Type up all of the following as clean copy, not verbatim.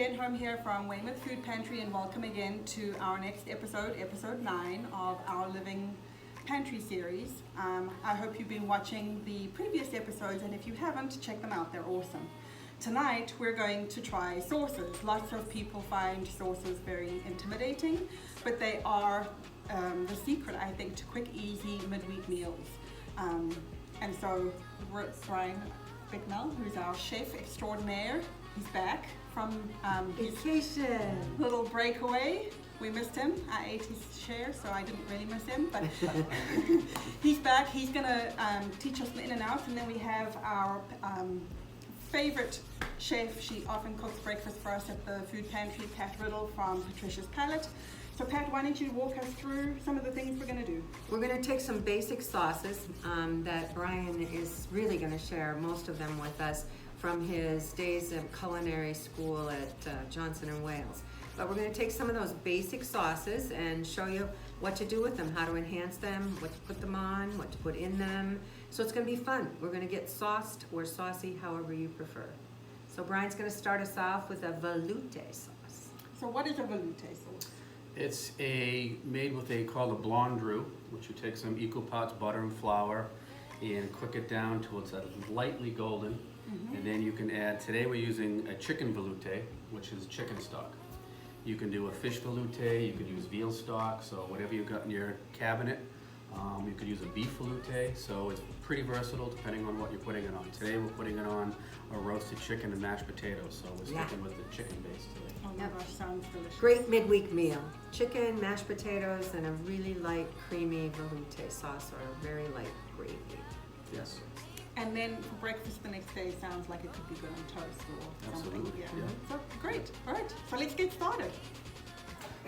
Jen Home here from Weymouth Food Pantry, and welcome again to our next episode, episode 9 of our Living Pantry series. I hope you've been watching the previous episodes, and if you haven't, check them out, they're awesome. Tonight we're going to try sauces. Lots of people find sauces very intimidating, but they are the secret, I think, to quick, easy midweek meals. And so Brian Bicknell, who's our chef extraordinaire, he's back from his vacation, little breakaway. We missed him. I ate his share, so I didn't really miss him, but he's back. He's gonna teach us the in and out, and then we have our favorite chef. She often cooks breakfast for us at the food pantry, Pat Riddle from Patricia's Palate. So Pat, why don't you walk us through some of the things we're gonna do? we're going to take some basic sauces that Brian is really going to share most of them with us from his days of culinary school at Johnson & Wales. But we're going to take some of those basic sauces and show you what to do with them, how to enhance them, what to put them on, what to put in them. So it's going to be fun. We're going to get sauced or saucy, however you prefer. So Brian's going to start us off with a veloute sauce. So what is a veloute sauce? It's made with called a blonde roux, which you take some equal parts butter and flour and cook it down till it's lightly golden. And then you can add, today we're using a chicken veloute, which is chicken stock. You can do a fish veloute, you could use veal stock, so whatever you've got in your cabinet. You could use a beef veloute, so it's pretty versatile depending on what you're putting it on. Today we're putting it on a roasted chicken and mashed potatoes, so we're sticking with the chicken base today. Oh my gosh, sounds delicious. Great midweek meal. Chicken, mashed potatoes, and a really light, creamy veloute sauce or a very light gravy. Yes. And then for breakfast the next day, sounds like it could be good on toast or something. Absolutely, yeah. So great. All right. So let's get started.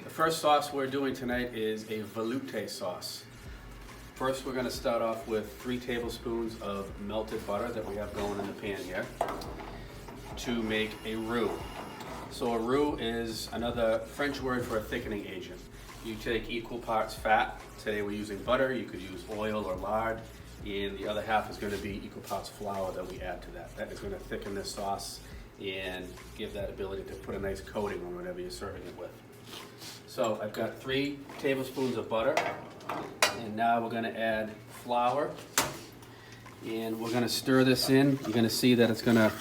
The first sauce we're doing tonight is a veloute sauce. First, we're going to start off with 3 tablespoons of melted butter that we have going in the pan here to make a roux. So a roux is another French word for a thickening agent. You take equal parts fat. Today we're using butter. You could use oil or lard. And the other half is going to be equal parts flour that we add to that. That is going to thicken this sauce and give that ability to put a nice coating on whatever you're serving it with. So I've got 3 tablespoons of butter, and now we're going to add flour, and we're going to stir this in. You're going to see that it's going to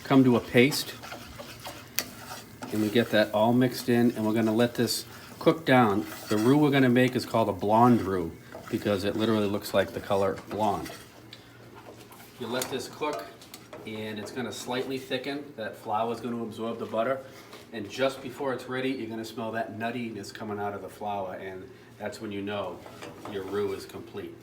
come to a paste, and we get that all mixed in, and we're going to let this cook down. The roux we're going to make is called a blonde roux, because it literally looks like the color blonde. You let this cook, and it's going to slightly thicken. That flour is going to absorb the butter, and just before it's ready, you're going to smell that nuttiness coming out of the flour, and that's when you know your roux is complete.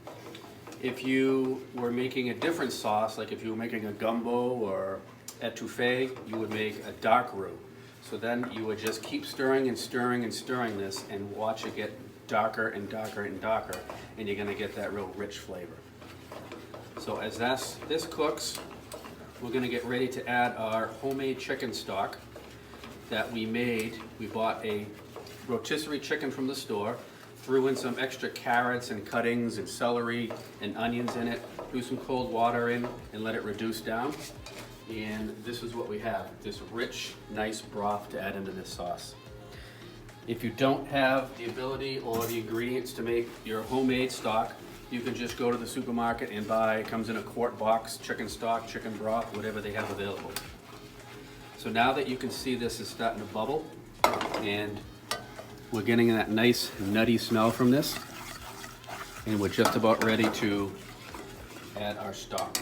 If you were making a different sauce, like if you were making a gumbo or etouffee, you would make a dark roux. So then you would just keep stirring and stirring and stirring this and watch it get darker and darker and darker, and you're going to get that real rich flavor. So as this cooks, we're going to get ready to add our homemade chicken stock that we made. We bought a rotisserie chicken from the store, threw in some extra carrots and cuttings and celery and onions in it, threw some cold water in and let it reduce down. And this is what we have, this rich, nice broth to add into this sauce. If you don't have the ability or the ingredients to make your homemade stock, you can just go to the supermarket and buy, it comes in a quart box, chicken stock, chicken broth, whatever they have available. So now that you can see this is starting to bubble, and we're getting that nice nutty smell from this, and we're just about ready to add our stock.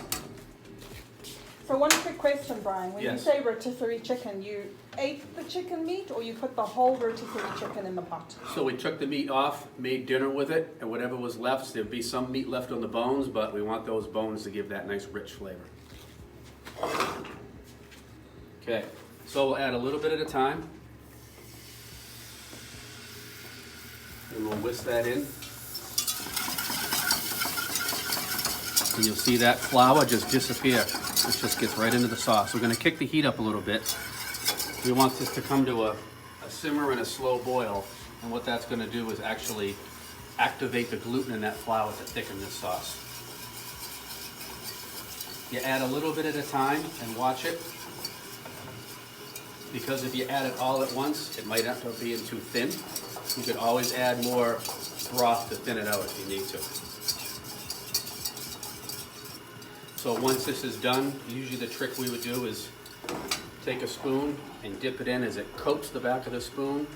So one quick question, Brian. When Yes. you say rotisserie chicken, you ate the chicken meat or you put the whole rotisserie chicken in the pot? So we took the meat off, made dinner with it, and whatever was left, there'd be some meat left on the bones, but we want those bones to give that nice rich flavor. Okay, so we'll add a little bit at a time. And we'll whisk that in. And you'll see that flour just disappear. It just gets right into the sauce. We're going to kick the heat up a little bit. We want this to come to a simmer and a slow boil. And what that's going to do is actually activate the gluten in that flour to thicken this sauce. You add a little bit at a time and watch it. because if you add it all at once, it might end up being too thin. You could always add more broth to thin it out if you need to. So once this is done, usually the trick we would do is take a spoon and dip it in. As it coats the back of the spoon,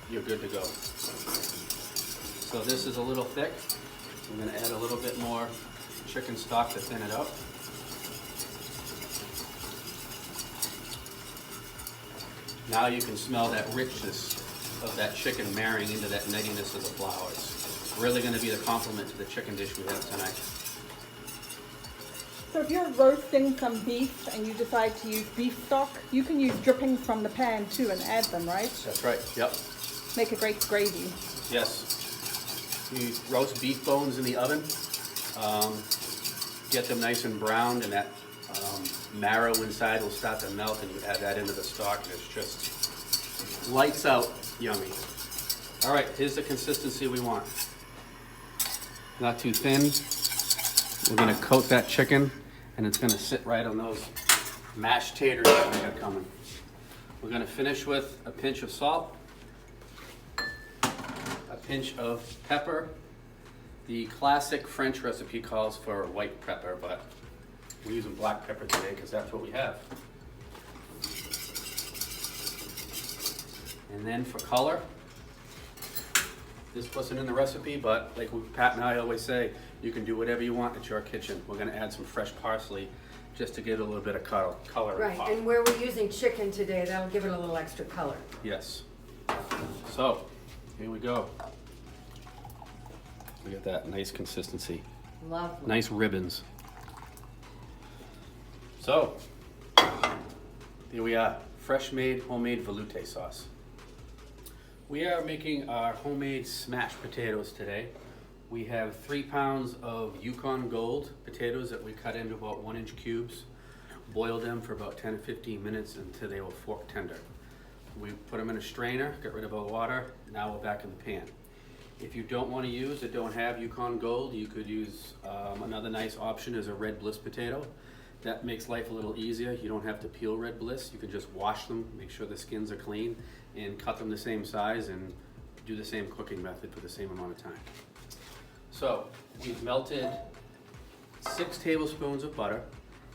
you're good to go. So this is a little thick. I'm going to add a little bit more chicken stock to thin it out. Now you can smell that richness of that chicken marrying into that nuttiness of the flour. It's really going to be the complement to the chicken dish we have tonight. So if you're roasting some beef and you decide to use beef stock, you can use drippings from the pan too and add them, right? That's right, yep. Make a great gravy. Yes. You roast beef bones in the oven, get them nice and browned, and that marrow inside will start to melt, and you add that into the stock, and it's just lights out yummy. All right, here's the consistency we want. Not too thin. We're gonna coat that chicken, and it's gonna sit right on those mashed taters that we got coming. We're gonna finish with a pinch of salt, a pinch of pepper. The classic French recipe calls for white pepper, but we're using black pepper today because that's what we have. And then for color, this wasn't in the recipe, but like Pat and I always say, you can do whatever you want at your kitchen. We're gonna add some fresh parsley just to get a little bit of color and Right, pop. and where we're using chicken today, that'll give it a little extra color. Yes. So, here we go. Look at that nice consistency. Lovely. Nice ribbons. So, here we are, fresh made, homemade veloute sauce. We are making our homemade smashed potatoes today. We have 3 pounds of Yukon Gold potatoes that we cut into about 1-inch cubes. Boiled them for about 10 to 15 minutes until they were fork tender. We put them in a strainer, got rid of all the water. Now we're back in the pan. If you don't want to use or don't have Yukon Gold, you could use another nice option is a Red Bliss potato. That makes life a little easier. You don't have to peel Red Bliss. You can just wash them, make sure the skins are clean, and cut them the same size and do the same cooking method for the same amount of time. So we've melted 6 tablespoons of butter,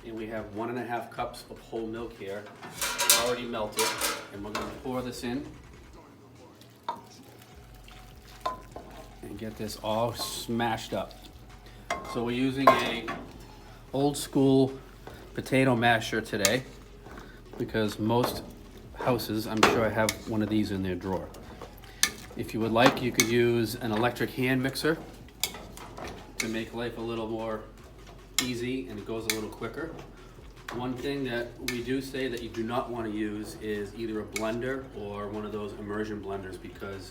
and we have 1.5 cups of whole milk here, already melted, and we're going to pour this in and get this all smashed up. So we're using a old school potato masher today because most houses, I'm sure, have one of these in their drawer. If you would like, you could use an electric hand mixer to make life a little more easy and it goes a little quicker. One thing that we do say that you do not want to use is either a blender or one of those immersion blenders because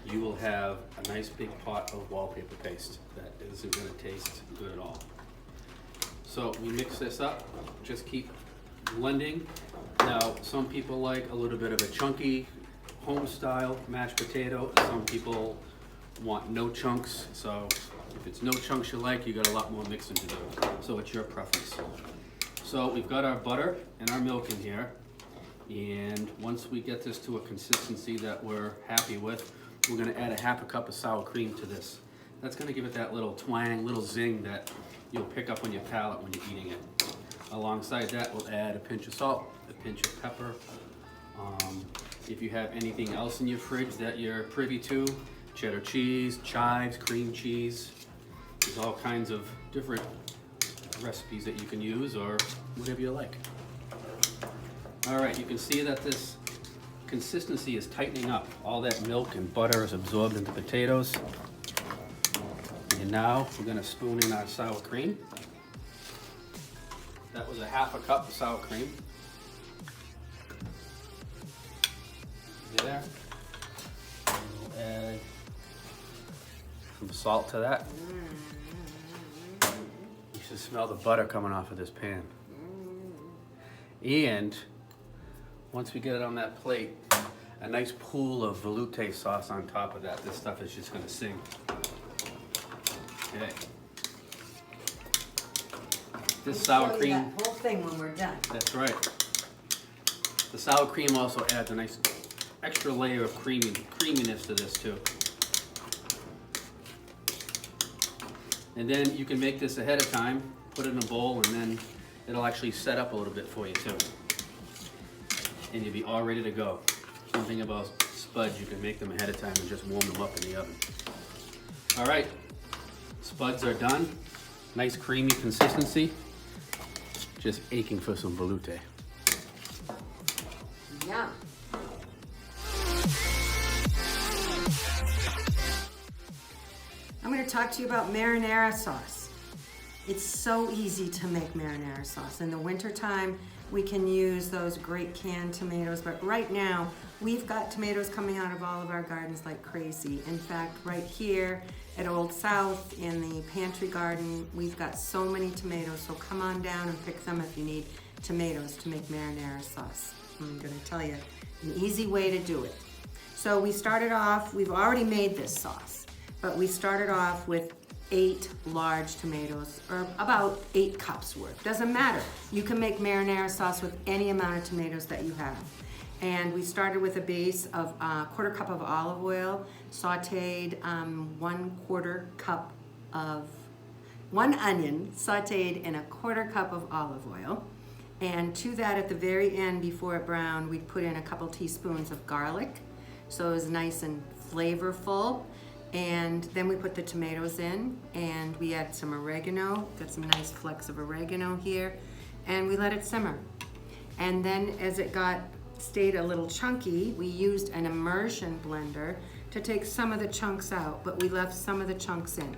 you will have a nice big pot of wallpaper paste that isn't going to taste good at all. So we mix this up, just keep blending. Now, some people like a little bit of a chunky home style mashed potato. Some people want no chunks. So if it's no chunks you like, you got a lot more mixing to do. So it's your preference. So we've got our butter and our milk in here. And once we get this to a consistency that we're happy with, we're gonna add 1/2 cup of sour cream to this. That's gonna give it that little twang, little zing that you'll pick up on your palate when you're eating it. Alongside that, we'll add a pinch of salt, a pinch of pepper. If you have anything else in your fridge that you're privy to, cheddar cheese, chives, cream cheese, there's all kinds of different recipes that you can use or whatever you like. All right, you can see that this consistency is tightening up. All that milk and butter is absorbed into the potatoes. And now we're gonna spoon in our sour cream. That was 1/2 cup of sour cream. There. And we'll add some salt to that. You should smell the butter coming off of this pan. And once we get it on that plate, a nice pool of veloute sauce on top of that. This stuff is just gonna sing. Okay. This sour Show you cream. that whole thing when we're done. That's right. The sour cream also adds a nice extra layer of creaminess to this too. And then you can make this ahead of time, put it in a bowl, and then it'll actually set up a little bit for you too. And you'll be all ready to go. Something about spuds, you can make them ahead of time and just warm them up in the oven. All right, spuds are done. Nice creamy consistency. Just aching for some veloute. Yum. I'm going to talk to you about marinara sauce. It's so easy to make marinara sauce. In the wintertime, we can use those great canned tomatoes, but right now, we've got tomatoes coming out of all of our gardens like crazy. In fact, right here at Old South in the pantry garden, we've got so many tomatoes, so come on down and pick them if you need tomatoes to make marinara sauce. I'm going to tell you an easy way to do it. So we started off, we've already made this sauce, but we started off with 8 large tomatoes, or about 8 cups worth. Doesn't matter. You can make marinara sauce with any amount of tomatoes that you have. And we started with a base of a 1/4 cup of olive oil, sauteed 1/4 cup of 1 onion, sauteed in a 1/4 cup of olive oil. And to that, at the very end, before it browned, we put in a couple teaspoons of garlic, so it was nice and flavorful. And then we put the tomatoes in, and we add some oregano, got some nice flecks of oregano here, and we let it simmer. And then as it stayed a little chunky, we used an immersion blender to take some of the chunks out, but we left some of the chunks in.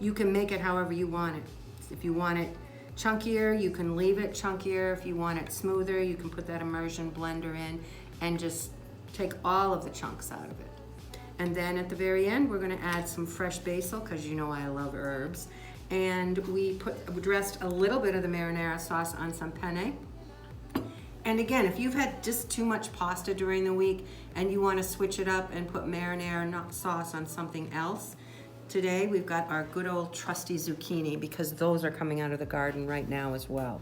You can make it however you want it. If you want it chunkier, you can leave it chunkier. If you want it smoother, you can put that immersion blender in and just take all of the chunks out of it. And then at the very end, we're gonna add some fresh basil, because you know I love herbs. And we dressed a little bit of the marinara sauce on some penne. And again, if you've had just too much pasta during the week and you wanna switch it up and put marinara sauce on something else, today we've got our good old trusty zucchini, because those are coming out of the garden right now as well.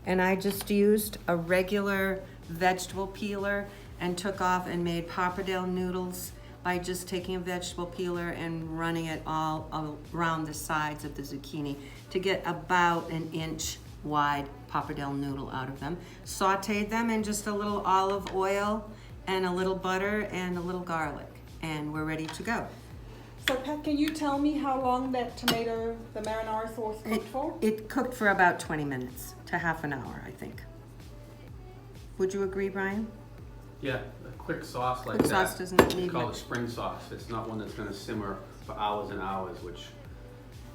And I just used a regular vegetable peeler and took off and made pappardelle noodles by just taking a vegetable peeler and running it all around the sides of the zucchini to get about an inch wide pappardelle noodle out of them. Sauteed them in just a little olive oil and a little butter and a little garlic, and we're ready to go. So Pat, can you tell me how long that the marinara sauce cooked for? It cooked for about 20 minutes to half an hour, I think. Would you agree, Brian? Yeah, a quick sauce like Quick that. sauce doesn't need It's called a much. spring sauce. It's not one that's gonna simmer for hours and hours, which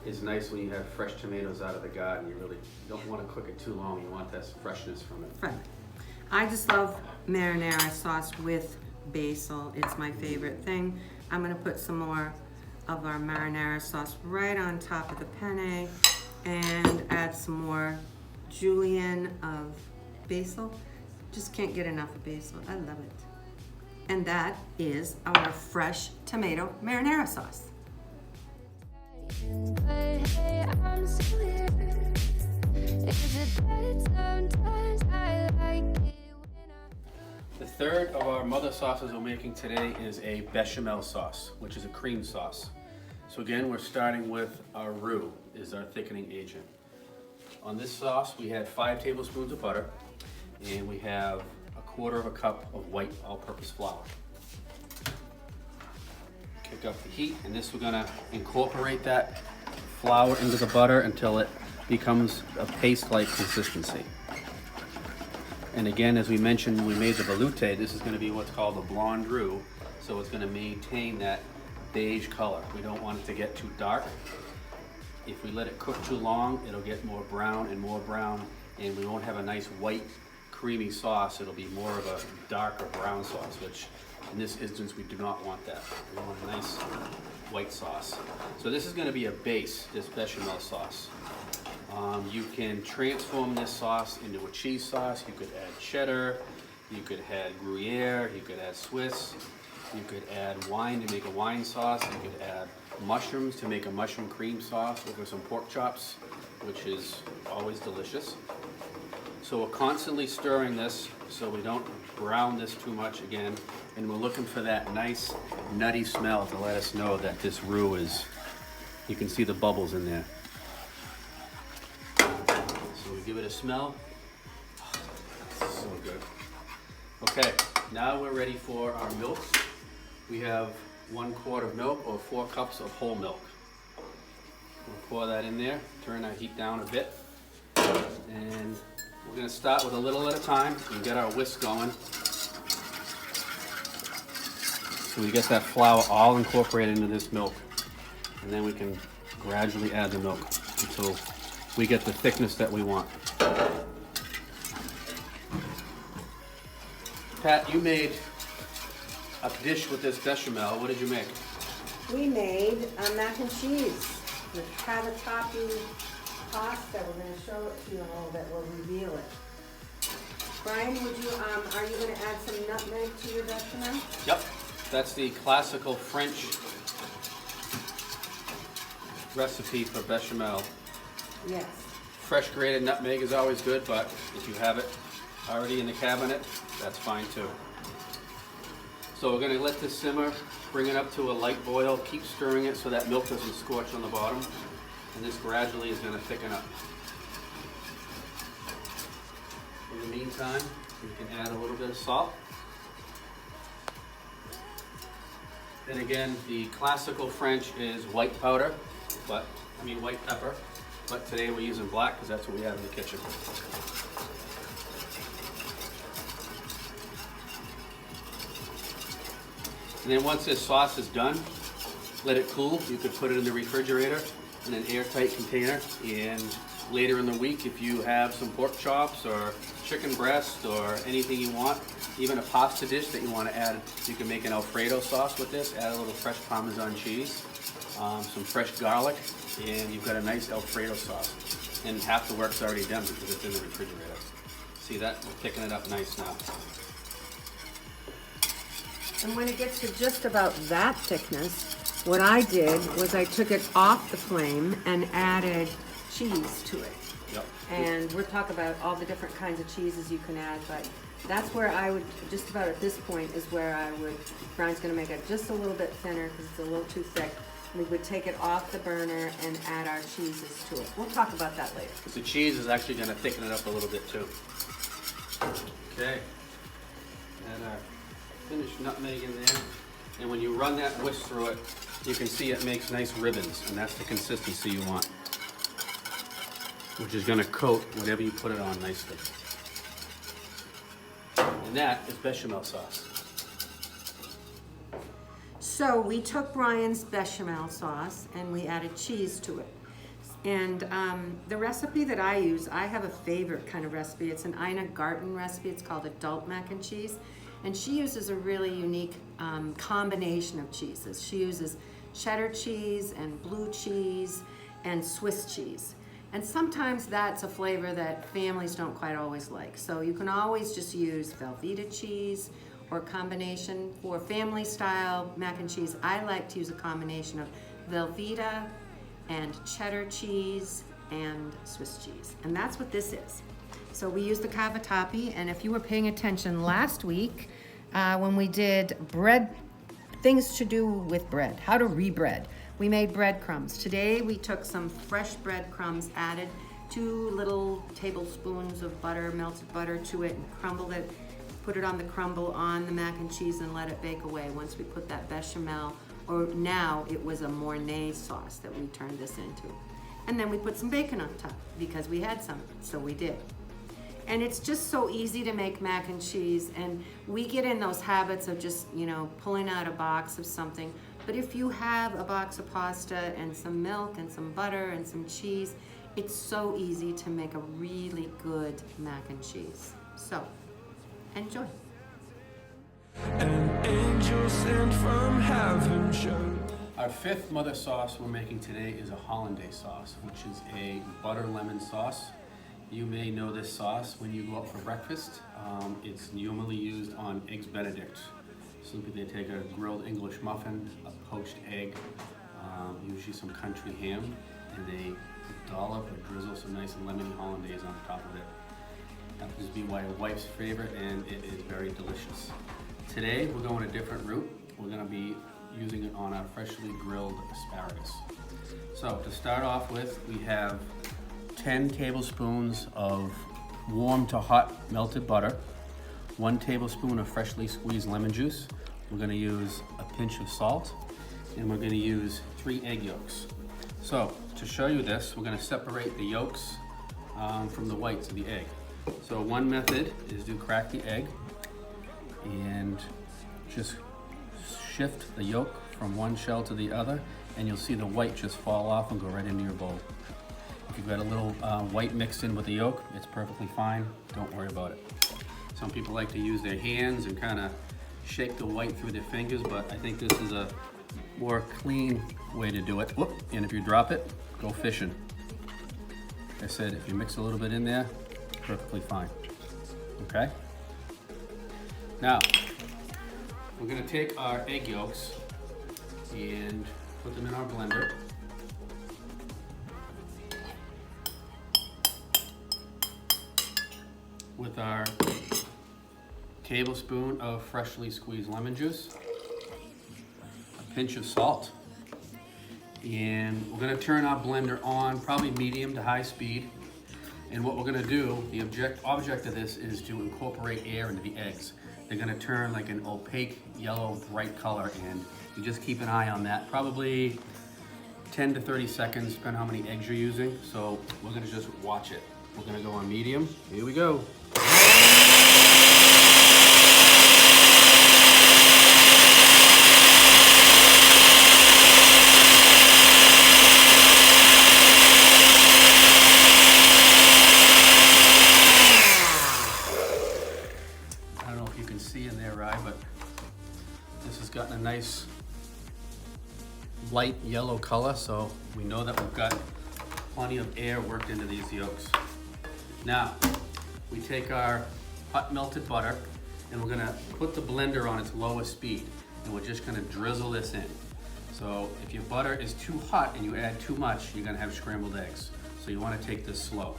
is nice when you have fresh tomatoes out of the garden. You really don't wanna cook it too long. You want that freshness from it. Right. I just love marinara sauce with basil. It's my favorite thing. I'm gonna put some more of our marinara sauce right on top of the penne and add some more julienne of basil. Just can't get enough of basil. I love it. And that is our fresh tomato marinara sauce. But hey, I'm still here. Is it that sometimes I like it when The third of our mother sauces we're making today is a bechamel sauce, which is a cream sauce. So again, we're starting with our roux, is our thickening agent. On this sauce, we had 5 tablespoons of butter, and we have a 1/4 cup of white all-purpose flour. Kick up the heat, and this we're gonna incorporate that flour into the butter until it becomes a paste-like consistency. And again, as we mentioned when we made the veloute, this is gonna be what's called a blonde roux, so it's gonna maintain that beige color. We don't want it to get too dark. If we let it cook too long, it'll get more brown, and we won't have a nice white, creamy sauce. It'll be more of a darker brown sauce, which in this instance, we do not want that. We want a nice white sauce. So this is gonna be a base, this bechamel sauce. You can transform this sauce into a cheese sauce. You could add cheddar, you could add Gruyere, you could add Swiss, you could add wine to make a wine sauce, you could add mushrooms to make a mushroom cream sauce over some pork chops, which is always delicious. So we're constantly stirring this so we don't brown this too much again, and we're looking for that nice nutty smell to let us know that this roux is, you can see the bubbles in there. So we give it a smell. So good. Okay, now we're ready for our milks. We have 1 quart of milk or 4 cups of whole milk. We'll pour that in there, turn our heat down a bit, and we're going to start with a little at a time and get our whisk going. So we get that flour all incorporated into this milk, and then we can gradually add the milk until we get the thickness that we want. Pat, you made a dish with this bechamel. What did you make? We made a mac and cheese with cavatappi pasta. We're going to show it to you in a little bit. We'll reveal it. Brian, would you, are you going to add some nutmeg to your bechamel? Yep, that's the classical French recipe for bechamel. Yes. Fresh grated nutmeg is always good, but if you have it already in the cabinet, that's fine too. So we're going to let this simmer, bring it up to a light boil, keep stirring it so that milk doesn't scorch on the bottom, and this gradually is going to thicken up. In the meantime, we can add a little bit of salt. And again, the classical French is white powder, white pepper, but today we're using black because that's what we have in the kitchen. And then once this sauce is done, let it cool. You could put it in the refrigerator in an airtight container, and later in the week, if you have some pork chops or chicken breast or anything you want, even a pasta dish that you want to add, you can make an Alfredo sauce with this, add a little fresh Parmesan cheese, some fresh garlic, and you've got a nice Alfredo sauce. And half the work's already done because it's in the refrigerator. See that? We're picking it up nice now. And when it gets to just about that thickness, what I did was I took it off the flame and added cheese to it. Yep. And we'll talk about all the different kinds of cheeses you can add, but that's where I would, just about at this point is where I would, Brian's gonna make it just a little bit thinner because it's a little too thick. We would take it off the burner and add our cheeses to it. We'll talk about that later. Because the cheese is actually going to thicken it up a little bit too. Okay. Add our finished nutmeg in there. And when you run that whisk through it, you can see it makes nice ribbons, and that's the consistency you want, which is going to coat whatever you put it on nicely. And that is bechamel sauce. So we took Brian's bechamel sauce and we added cheese to it. And the recipe that I use, I have a favorite kind of recipe. It's an Ina Garten recipe. It's called adult mac and cheese. And she uses a really unique combination of cheeses. She uses cheddar cheese and blue cheese and Swiss cheese. And sometimes that's a flavor that families don't quite always like. So you can always just use Velveeta cheese or combination. For family style mac and cheese, I like to use a combination of Velveeta and cheddar cheese and Swiss cheese. And that's what this is. So we use the cavatappi, and if you were paying attention last week when we did bread, things to do with bread, how to rebread, we made breadcrumbs. Today we took some fresh breadcrumbs, added 2 little tablespoons of butter, melted butter to it, and crumbled it, put it on the crumble on the mac and cheese and let it bake away. Once we put that bechamel, or now it was a Mornay sauce that we turned this into. And then we put some bacon on top because we had some, so we did. And it's just so easy to make mac and cheese, and we get in those habits of just, pulling out a box of something. But if you have a box of pasta and some milk and some butter and some cheese, it's so easy to make a really good mac and cheese. So, enjoy. An angel sent from heaven showed. Our 5th mother sauce we're making today is a hollandaise sauce, which is a butter lemon sauce. You may know this sauce when you go out for breakfast. It's normally used on Eggs Benedict. Simply they take a grilled English muffin, a poached egg, usually some country ham, and they dollop or drizzle some nice lemony hollandaise on top of it. Happens to be my wife's favorite, and it is very delicious. Today, we're going a different route. We're gonna be using it on our freshly grilled asparagus. So to start off with, we have 10 tablespoons of warm to hot melted butter, 1 tablespoon of freshly squeezed lemon juice. We're gonna use a pinch of salt, and we're gonna use 3 egg yolks. So to show you this, we're gonna separate the yolks from the whites of the egg. So one method is to crack the egg and just shift the yolk from one shell to the other, and you'll see the white just fall off and go right into your bowl. If you've got a little white mixed in with the yolk, it's perfectly fine. Don't worry about it. Some people like to use their hands and kind of shake the white through their fingers, but I think this is a more clean way to do it. Whoop. And if you drop it, go fishing. Like I said, if you mix a little bit in there, perfectly fine. Okay? Now, we're gonna take our egg yolks and put them in our blender. With our tablespoon of freshly squeezed lemon juice, a pinch of salt, and we're gonna turn our blender on, probably medium to high speed. And what we're gonna do, the object of this is to incorporate air into the eggs. They're gonna turn like an opaque yellow bright color, and you just keep an eye on that. Probably 10 to 30 seconds, depending on how many eggs you're using. So we're gonna just watch it. We're gonna go on medium. Here we go. I don't know if you can see in there, Rye, but this has gotten a nice light yellow color, so we know that we've got plenty of air worked into these yolks. Now, we take our hot melted butter and we're gonna put the blender on its lowest speed, and we're just gonna drizzle this in. So if your butter is too hot and you add too much, you're gonna have scrambled eggs. So you wanna take this slow.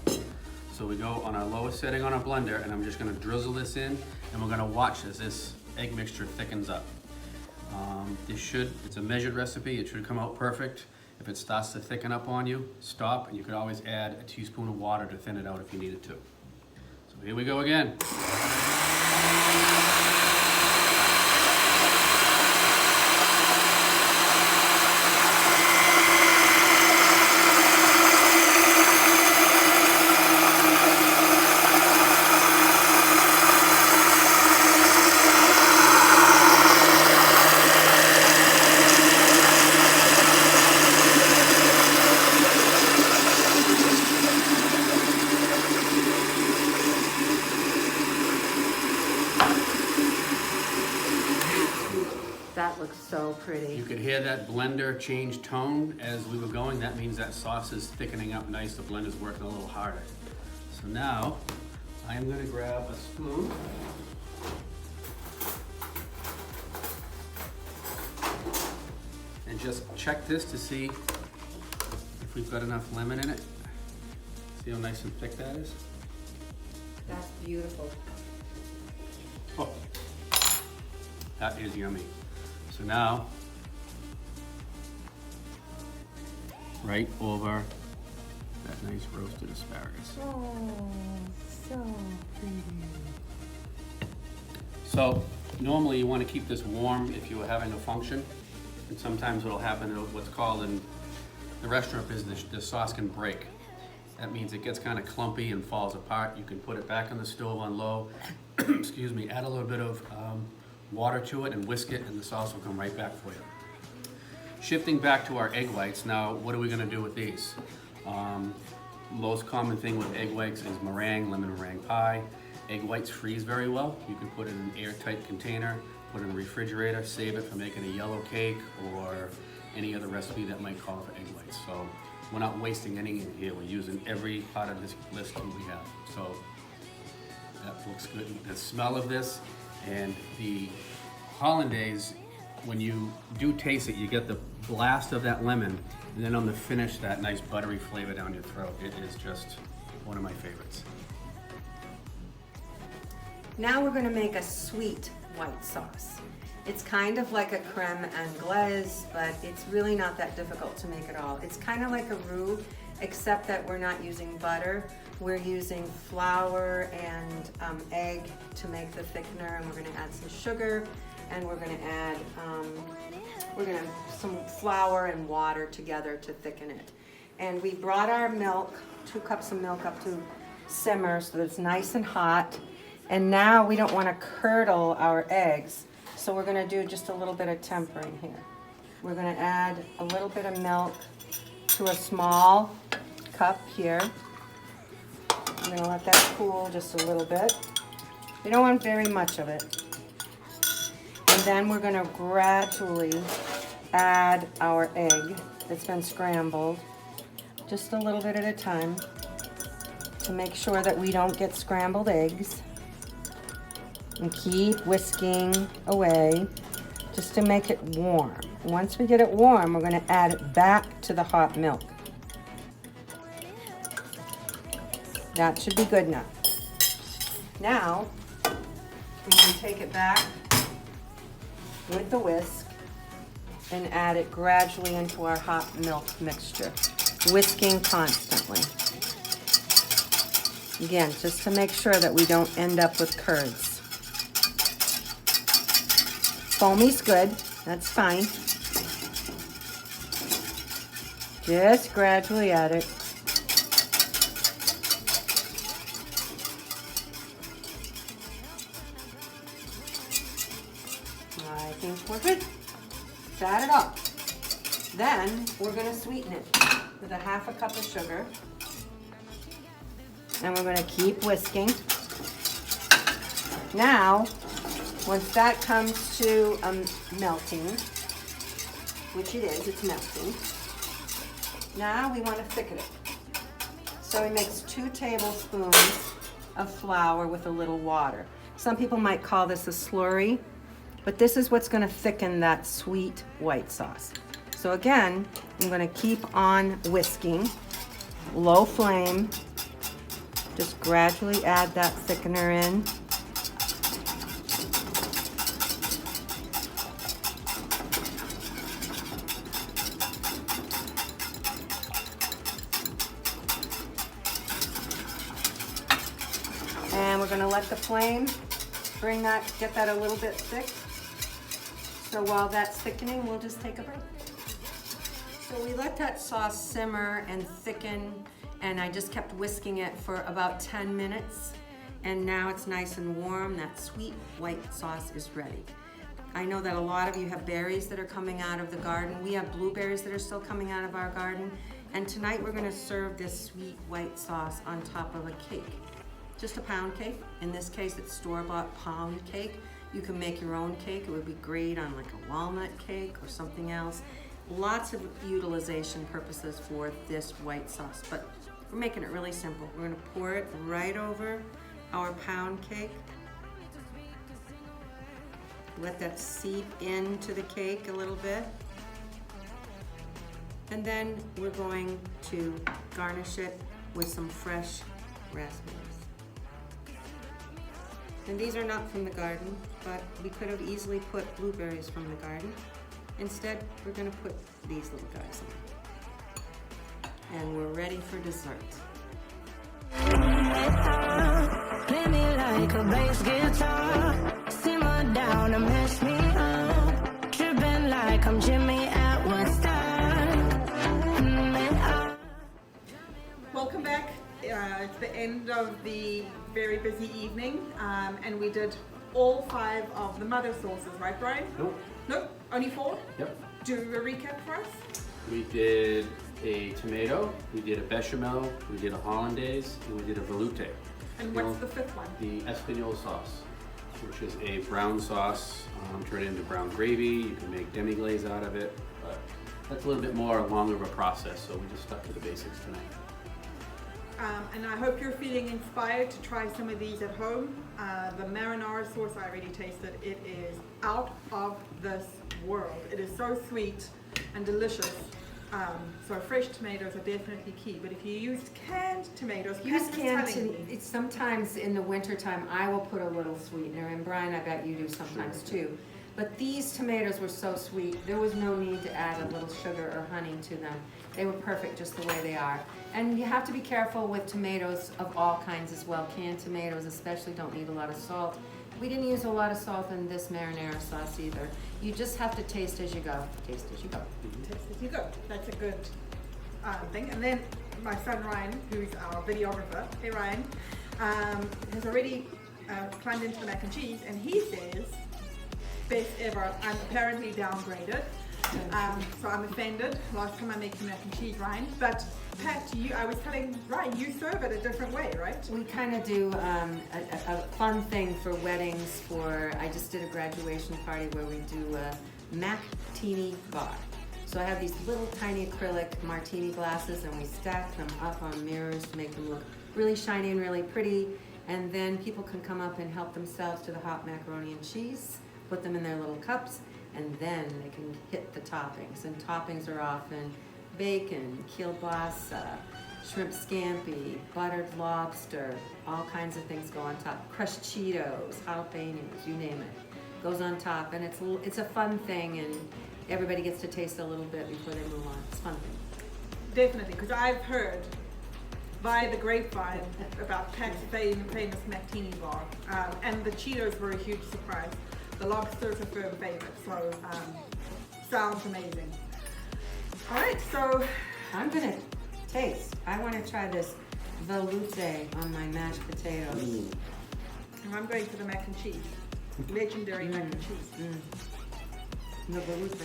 So we go on our lowest setting on our blender, and I'm just gonna drizzle this in, and we're gonna watch as this egg mixture thickens up. It's a measured recipe, it should come out perfect. If it starts to thicken up on you, stop, and you could always add a teaspoon of water to thin it out if you needed to. So here we go again. That looks so pretty. You could hear that blender change tone as we were going. That means that sauce is thickening up nice. The blender's working a little harder. So now, I am gonna grab a spoon. And just check this to see if we've got enough lemon in it. See how nice and thick that is? That's beautiful. Oh, that is yummy. So now, right over that nice roasted asparagus. Oh, so pretty. So normally you want to keep this warm if you were having a function, and sometimes what'll happen, what's called in the restaurant business, the sauce can break. That means it gets kind of clumpy and falls apart. You can put it back on the stove on low, excuse me, add a little bit of water to it and whisk it, and the sauce will come right back for you. Shifting back to our egg whites, now what are we gonna do with these? Most common thing with egg whites is meringue, lemon meringue pie. Egg whites freeze very well. You can put it in an airtight container, put it in the refrigerator, save it for making a yellow cake or any other recipe that might call for egg whites. So we're not wasting any in here. We're using every part of this list that we have. So that looks good. The smell of this and the hollandaise, when you do taste it, you get the blast of that lemon, and then on the finish, that nice buttery flavor down your throat. It is just one of my favorites. Now we're gonna make a sweet white sauce. It's kind of like a creme anglaise, but it's really not that difficult to make at all. It's kind of like a roux, except that we're not using butter. We're using flour and egg to make the thickener, and we're gonna add some sugar, and we're gonna add some flour and water together to thicken it. And we brought our milk, 2 cups of milk, up to simmer so that it's nice and hot. And now we don't want to curdle our eggs, so we're going to do just a little bit of tempering here. We're going to add a little bit of milk to a small cup here. I'm going to let that cool just a little bit. We don't want very much of it. And then we're going to gradually add our egg that's been scrambled, just a little bit at a time, to make sure that we don't get scrambled eggs. And keep whisking away just to make it warm. Once we get it warm, we're going to add it back to the hot milk. That should be good enough. Now, we can take it back with the whisk and add it gradually into our hot milk mixture, whisking constantly. Again, just to make sure that we don't end up with curds. Foamy's good, that's fine. Just gradually add it. I think we're good. Add it up. Then we're going to sweeten it with a 1/2 cup of sugar. And we're going to keep whisking. Now, once that comes to melting, which it is, it's melting. Now we want to thicken it. So we mix 2 tablespoons of flour with a little water. Some people might call this a slurry, but this is what's going to thicken that sweet white sauce. So again, I'm going to keep on whisking, low flame. Just gradually add that thickener in. And we're going to let the flame get that a little bit thick. So while that's thickening, we'll just take a break. So we let that sauce simmer and thicken, and I just kept whisking it for about 10 minutes. And now it's nice and warm. That sweet white sauce is ready. I know that a lot of you have berries that are coming out of the garden. We have blueberries that are still coming out of our garden. And tonight we're going to serve this sweet white sauce on top of a cake. Just a pound cake. In this case, it's store-bought pound cake. You can make your own cake. It would be great on like a walnut cake or something else. Lots of utilization purposes for this white sauce, but we're making it really simple. We're going to pour it right over our pound cake. Let that seep into the cake a little bit. And then we're going to garnish it with some fresh raspberries. And these are not from the garden, but we could have easily put blueberries from the garden. Instead, we're going to put these little guys in. And we're ready for dessert. Play me like a bass guitar, simmer down and mess me up, tripping like I'm Jimmy at Woodstock. Welcome back. It's the end of the very busy evening, and we did all 5 of the mother sauces, right, Brian? Nope. Nope, only 4? Yep. Do a recap for us. We did a tomato, we did a bechamel, we did a hollandaise, and we did a veloute. And what's the 5th one? The espagnole sauce, which is a brown sauce, turn it into brown gravy. You can make demi-glaze out of it, but that's a little bit more longer of a process, so we just stuck to the basics tonight. And I hope you're feeling inspired to try some of these at home. The marinara sauce I already tasted. It is out of this world. It is so sweet and delicious. So fresh tomatoes are definitely key. But if you use canned tomatoes, Use Pat was canned telling to, me- it's sometimes in the wintertime, I will put a little sweetener, and Brian, I bet you do sometimes too. But these tomatoes were so sweet, there was no need to add a little sugar or honey to them. They were perfect just the way they are. And you have to be careful with tomatoes of all kinds as well. Canned tomatoes especially don't need a lot of salt. We didn't use a lot of salt in this marinara sauce either. You just have to taste as you go. Taste as you go. Taste as you go. That's a good thing. And then my son Ryan, who's our videographer, hey Ryan, has already climbed into the mac and cheese, and he says, best ever. I'm apparently downgraded. So I'm offended. Last time I made the mac and cheese, Ryan. But Pat, I was telling Ryan, you serve it a different way, right? We kind of do a fun thing for weddings. I just did a graduation party where we do a martini bar. So I have these little tiny acrylic martini glasses, and we stack them up on mirrors to make them look really shiny and really pretty. And then people can come up and help themselves to the hot macaroni and cheese, put them in their little cups, and then they can hit the toppings. And toppings are often bacon, kielbasa, shrimp scampi, buttered lobster, all kinds of things go on top. Crushed Cheetos, jalapenos, you name it, goes on top. And it's a fun thing, and everybody gets to taste a little bit before they move on. It's fun. Definitely, because I've heard by the grapevine about Pat's famous martini bar, and the Cheetos were a huge surprise. The lobster's a firm favorite, so sounds amazing. All right, so I'm gonna taste. I want to try this veloute on my mashed potatoes. I'm going to the mac and cheese, legendary mac and cheese. The veloute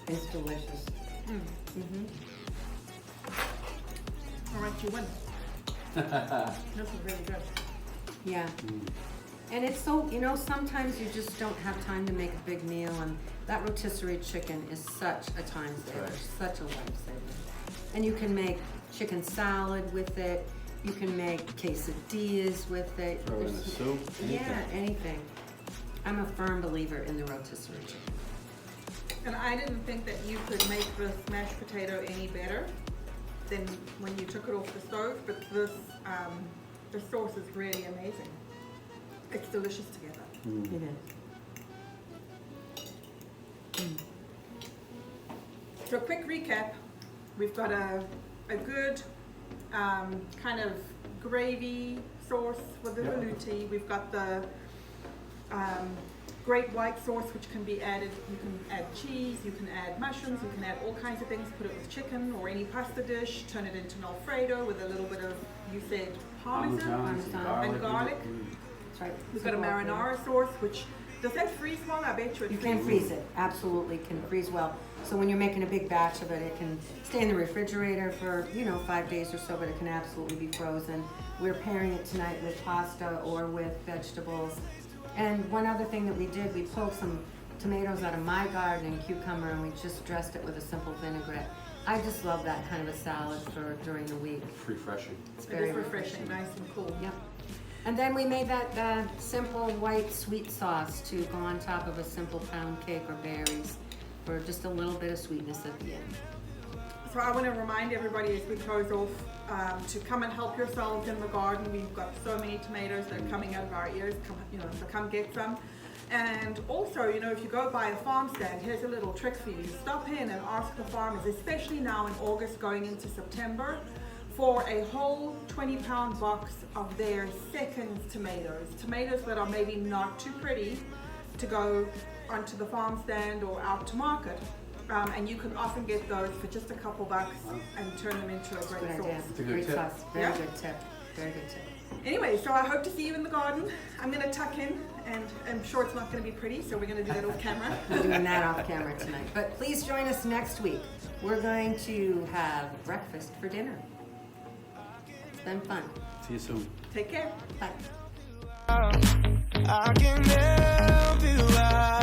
is delicious. All right, you win. This is really good. Yeah. And it's so, sometimes you just don't have time to make a big meal, and that rotisserie chicken is such a time saver, such a lifesaver. And you can make chicken salad with it, you can make quesadillas with it. Throw in the soup, anything. Yeah, anything. I'm a firm believer in the rotisserie chicken. And I didn't think that you could make this mashed potato any better than when you took it off the stove, but this, the sauce is really amazing. It's delicious together. It is. So quick recap, we've got a good kind of gravy sauce with the velouté. We've got the great white sauce, which can be added. You can add cheese, you can add mushrooms, you can add all kinds of things. Put it with chicken or any pasta dish. Turn it into an Alfredo with a little bit of, you said, parmesan and garlic. That's right. We've got a marinara sauce, which does that freeze well? I bet you it You can freeze it, absolutely can freeze well. So when you're making a big batch of it, it can stay in the refrigerator for, 5 days or so, but it can absolutely be frozen. We're pairing it tonight with pasta or with vegetables. And one other thing that we did, we pulled some tomatoes out of my garden and cucumber, and we just dressed it with a simple vinaigrette. I just love that kind of a salad for during the week. Refreshing. It's It very is refreshing, nice and cool. Yep. And then we made that simple white sweet sauce to go on top of a simple pound cake or berries for just a little bit of sweetness at the end. So I want to remind everybody as we close off to come and help yourselves in the garden. We've got so many tomatoes that are coming out of our ears. So come get some. And also, if you go by a farm stand, here's a little trick for you. Stop in and ask the farmers, especially now in August going into September, for a whole 20-pound box of their seconds tomatoes. Tomatoes that are maybe not too pretty to go onto the farm stand or out to market. And you can often get those for just a couple bucks and turn them into a great Good sauce. idea. It's a good Great tip. sauce. Very Yeah. good tip. Very good tip. Anyway, so I hope to see you in the garden. I'm going to tuck in, and I'm sure it's not going to be pretty, so we're going to do that off camera. We're doing that off camera tonight. But please join us next week. We're going to have breakfast for dinner. It's been fun. See you soon. Take care. Bye. I can help you out.